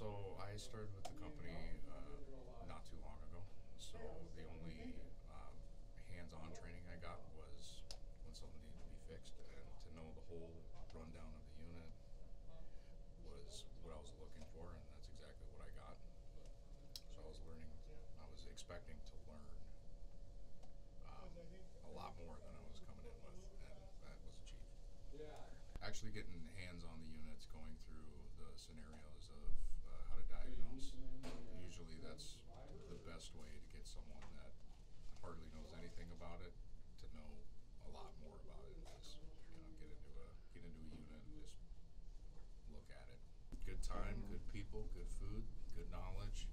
So I started with the company not too long ago. So the only hands-on training I got was when something needed to be fixed, and to know the whole rundown of the unit was what I was looking for, and that's exactly what I got. So I was expecting to learn a lot more than I was coming in with, and that was achieved. Actually getting hands on the units, going through the scenarios of how to diagnose, usually that's the best way to get someone that hardly knows anything about it to know a lot more about it. Just, get into a unit and just look at it. Good time, good people, good food, good knowledge.